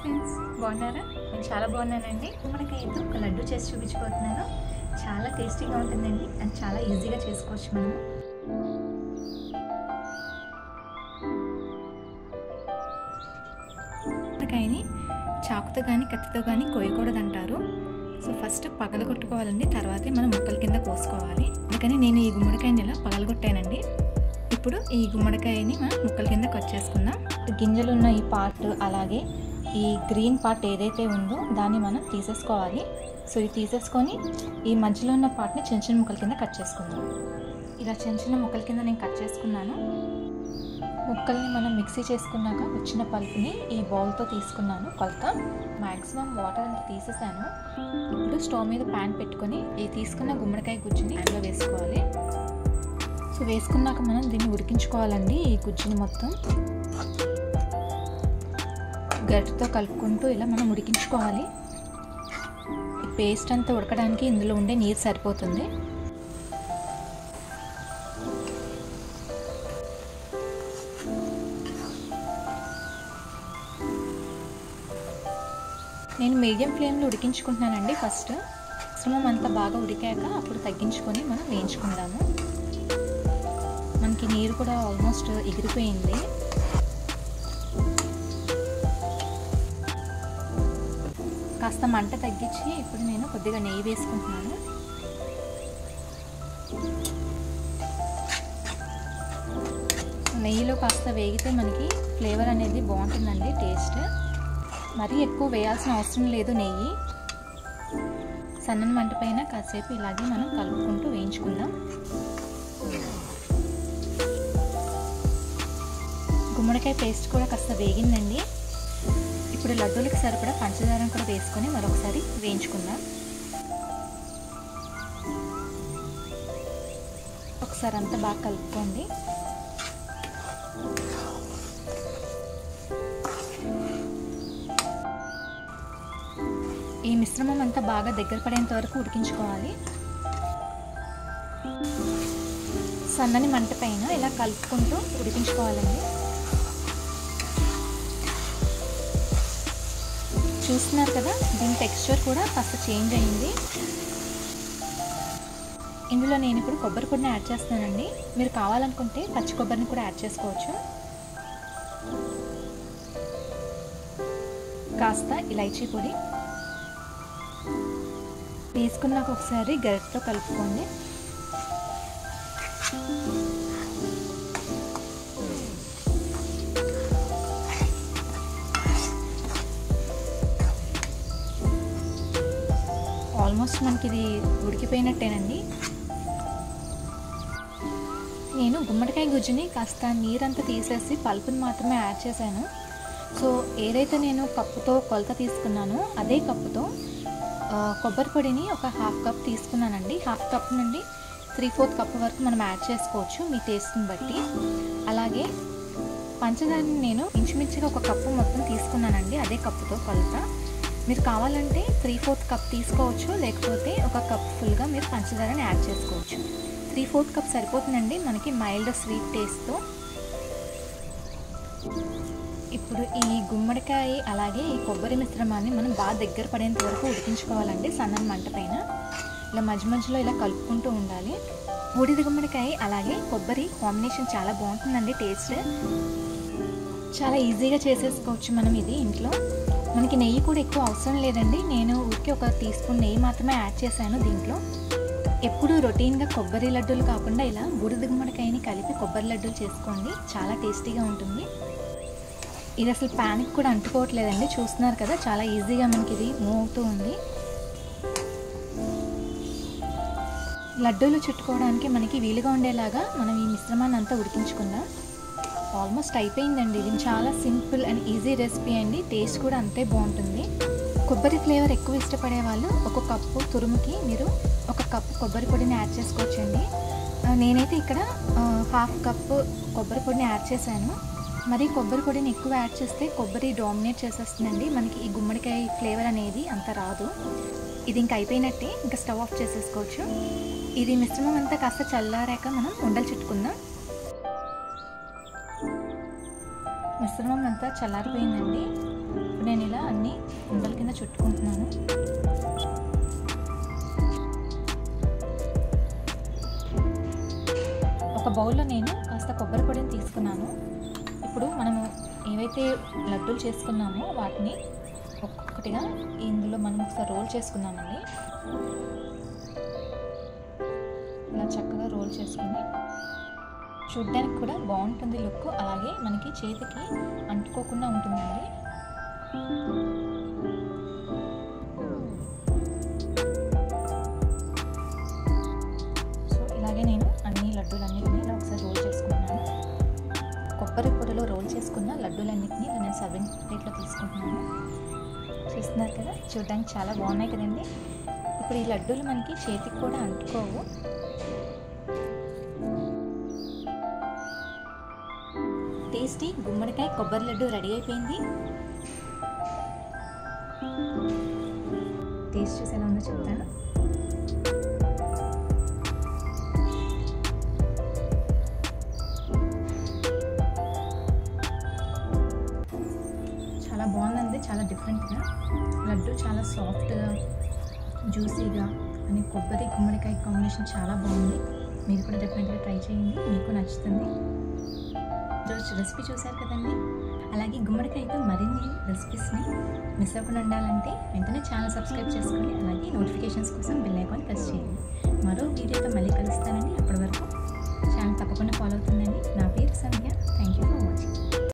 Friends, బాగున్నారా? నేను చాలా బాగున్నానండి. గుమ్మడికాయతో ఒక లడ్డు చేసి చూపించబోతున్నాను. చాలా టేస్టీగా ఉంటుందండి అండ్ చాలా ఈజీగా చేసుకోవచ్చు మనము. గుమ్మడికాయని చాకుతో కానీ కత్తితో కానీ కోయకూడదంటారు. సో ఫస్ట్ పగలగొట్టుకోవాలండి, తర్వాతే మనం ముక్కల కింద కోసుకోవాలి. అందుకని నేను ఈ గుమ్మడికాయని ఇలా పగలగొట్టానండి. ఇప్పుడు ఈ గుమ్మడికాయని మనం ముక్కల కింద కట్ చేసుకుందాం. గింజలు ఉన్న ఈ పార్ట్ అలాగే ఈ గ్రీన్ పార్ట్ ఏదైతే ఉందో దాన్ని మనం తీసేసుకోవాలి. సో ఇది తీసేసుకొని ఈ మధ్యలో ఉన్న పార్ట్ని చిన్న చిన్న ముక్కల కింద కట్ చేసుకుందాం. ఇలా చిన్న చిన్న ముక్కల కింద నేను కట్ చేసుకున్నాను. ముక్కల్ని మనం మిక్సీ చేసుకున్నాక వచ్చిన పల్పుని ఈ బౌల్తో తీసుకున్నాను. కొలత మ్యాక్సిమం వాటర్ అంతా తీసేసాను. ఇప్పుడు స్టవ్ మీద ప్యాన్ పెట్టుకొని ఈ తీసుకున్న గుమ్మడికాయ గుజ్జుని ప్యాన్లో వేసుకోవాలి. సో వేసుకున్నాక మనం దీన్ని ఉడికించుకోవాలండి. ఈ గుజ్జుని మొత్తం గరిటెతో కలుపుకుంటూ ఇలా మనం ఉడికించుకోవాలి. ఈ పేస్ట్ అంతా ఉడకడానికి ఇందులో ఉండే నీరు సరిపోతుంది. నేను మీడియం ఫ్లేమ్లో ఉడికించుకుంటున్నానండి. ఫస్ట్ మిశ్రమం అంతా బాగా ఉడికాక అప్పుడు తగ్గించుకొని మనం వేయించుకుందాము. మనకి నీరు కూడా ఆల్మోస్ట్ ఎగిరిపోయింది. కాస్త మంట తగ్గించి ఇప్పుడు నేను కొద్దిగా నెయ్యి వేసుకుంటున్నాను. నెయ్యిలో కాస్త వేగితే మనకి ఫ్లేవర్ అనేది బాగుంటుందండి, టేస్ట్. మరీ ఎక్కువ వేయాల్సిన అవసరం లేదు. నెయ్యి సన్నని మంట పైన కాసేపు ఇలాగే మనం కలుపుకుంటూ వేయించుకుందాం. గుమ్మడికాయ పేస్ట్ కూడా కాస్త వేగిందండి. ఇప్పుడు లడ్డూలకు సరిపడా పంచదారం కూడా వేసుకొని మరొకసారి వేయించుకుందాం. ఒకసారి అంతా బాగా కలుపుకోండి. ఈ మిశ్రమం అంతా బాగా దగ్గర పడేంత వరకు ఉడికించుకోవాలి. సన్నని మంట పైన ఇలా కలుపుకుంటూ ఉడికించుకోవాలండి. చూస్తున్నారు కదా, దీని టెక్స్చర్ కూడా కాస్త చేంజ్ అయింది. ఇందులో నేను ఇప్పుడు కొబ్బరి పొడిని యాడ్ చేస్తానండి. మీరు కావాలనుకుంటే పచ్చి కొబ్బరిని కూడా యాడ్ చేసుకోవచ్చు. కాస్త ఇలైచీ పొడి వేసుకున్నాక ఒకసారి గరిటెతో కలుపుకోండి. ఆల్మోస్ట్ మనకి ఇది ఉడికిపోయినట్టేనండి. నేను గుమ్మడికాయ గుజ్జుని కాస్త నీరంతా తీసేసి పల్పుని మాత్రమే యాడ్ చేశాను. సో ఏదైతే నేను కప్పుతో కొలత తీసుకున్నానో అదే కప్పుతో కొబ్బరి పొడిని ఒక హాఫ్ కప్ తీసుకున్నానండి. హాఫ్ కప్ నుండి 3/4 కప్ వరకు మనం యాడ్ చేసుకోవచ్చు మీ టేస్ట్ని బట్టి. అలాగే పంచదారని నేను ఇంచుమించుగా ఒక కప్పు మొత్తం తీసుకున్నానండి, అదే కప్పుతో కొలత. మీరు కావాలంటే 3/4 కప్ తీసుకోవచ్చు, లేకపోతే ఒక కప్ ఫుల్గా మీరు పంచదారని యాడ్ చేసుకోవచ్చు. 3/4 కప్ సరిపోతుందండి మనకి మైల్డ్ స్వీట్ టేస్ట్తో. ఇప్పుడు ఈ గుమ్మడికాయ అలాగే ఈ కొబ్బరి మిశ్రమాన్ని మనం బాగా దగ్గర పడేంత వరకు ఉడికించుకోవాలండి సన్నని మంట పైన. ఇలా మధ్య మధ్యలో ఇలా కలుపుకుంటూ ఉండాలి. బూడిద గుమ్మడికాయ అలాగే కొబ్బరి కాంబినేషన్ చాలా బాగుంటుందండి. టేస్ట్ చాలా ఈజీగా చేసేసుకోవచ్చు మనం ఇది ఇంట్లో. మనకి నెయ్యి కూడా ఎక్కువ అవసరం లేదండి. నేను ఊరికి ఒక టీస్పూన్ నెయ్యి మాత్రమే యాడ్ చేశాను దీంట్లో. ఎప్పుడు రొటీన్గా కొబ్బరి లడ్డూలు కాకుండా ఇలా బూడిద గుమ్మడికాయని కలిపి కొబ్బరి లడ్డూలు చేసుకోండి, చాలా టేస్టీగా ఉంటుంది. ఇది అసలు ప్యాన్కి కూడా అంటుకోవట్లేదండి. చూస్తున్నారు కదా, చాలా ఈజీగా మనకి ఇది మూవ్ అవుతూ ఉంది. లడ్డూలు చుట్టుకోవడానికి మనకి వీలుగా ఉండేలాగా మనం ఈ మిశ్రమాన్ని అంతా ఉడికించుకుందాం. ఆల్మోస్ట్ అయిపోయిందండి. ఇది చాలా సింపుల్ అండ్ ఈజీ రెసిపీ అండి. టేస్ట్ కూడా అంతే బాగుంటుంది. కొబ్బరి ఫ్లేవర్ ఎక్కువ ఇష్టపడే వాళ్ళు ఒక కప్పు తురుముకి మీరు ఒక కప్పు కొబ్బరి పొడిని యాడ్ చేసుకోవచ్చండి. నేనైతే ఇక్కడ హాఫ్ కప్పు కొబ్బరి పొడిని యాడ్ చేశాను. మరి కొబ్బరి పొడిని ఎక్కువ యాడ్ చేస్తే కొబ్బరి డామినేట్ చేసేస్తుందండి, మనకి ఈ గుమ్మడికాయ ఫ్లేవర్ అనేది అంత రాదు. ఇది ఇంకా అయిపోయినట్టే, ఇంకా స్టవ్ ఆఫ్ చేసేసుకోవచ్చు. ఇది మిశ్రమం అంతా కాస్త చల్లారాక మనం ఉండలు చుట్టుకుందాం. మిశ్రమం అంతా చల్లారిపోయిందండి. ఇప్పుడు నేను ఇలా అన్నీ ఉండల కింద చుట్టుకుంటున్నాను. ఒక బౌల్లో నేను కాస్త కొబ్బరి పొడిని తీసుకున్నాను. ఇప్పుడు మనము ఏవైతే లడ్డూలు చేసుకున్నామో వాటిని ఒక్కొక్కటిగా ఇందులో మనం ఒకసారి రోల్ చేసుకున్నామండి. ఇలా చక్కగా రోల్ చేసుకుని చూడ్డానికి కూడా బాగుంటుంది లుక్, అలాగే మనకి చేతికి అంటుకోకుండా ఉంటుందండి. సో ఇలాగే నేను అన్ని లడ్డూలన్నిటిని ఇలా ఒకసారి రోల్ చేసుకున్నాను. కొబ్బరి పొడిలో రోల్ చేసుకున్న లడ్డూలన్నిటిని నేను సర్వింగ్ ప్లేట్లో తీసుకుంటున్నాను. చూస్తున్నారు కదా, చూడడానికి చాలా బాగున్నాయి కదండి. ఇప్పుడు ఈ లడ్డూలు మనకి చేతికి కూడా అంటుకోవు. టేస్టీ గుమ్మడికాయ కొబ్బరి లడ్డు రెడీ అయిపోయింది. టేస్ట్ చూసి ఎలా ఉందో చెప్తాను. చాలా బాగుందండి, చాలా డిఫరెంట్గా. లడ్డు చాలా సాఫ్ట్గా జ్యూసీగా అని కొబ్బరి గుమ్మడికాయ కాంబినేషన్ చాలా బాగుంది. మీరు కూడా డెఫినెట్గా ట్రై చేయండి, మీకు నచ్చుతుంది. రోజు రెసిపీ చూశారు కదండి. అలాగే గుమ్మడికాయతో మరిన్ని రెసిపీస్ని మిస్ అవ్వకుండా ఉండాలంటే వెంటనే ఛానల్ సబ్స్క్రైబ్ చేసుకోండి. అలాగే నోటిఫికేషన్స్ కోసం బెల్ ఐకాన్ ప్రెస్ చేయండి. మరో వీడియోతో మళ్ళీ కలుస్తానండి. అప్పటి వరకు ఛానల్ తప్పకుండా ఫాలో అవుతుందండి. నా పేరు Sandhya. Thank you for watching.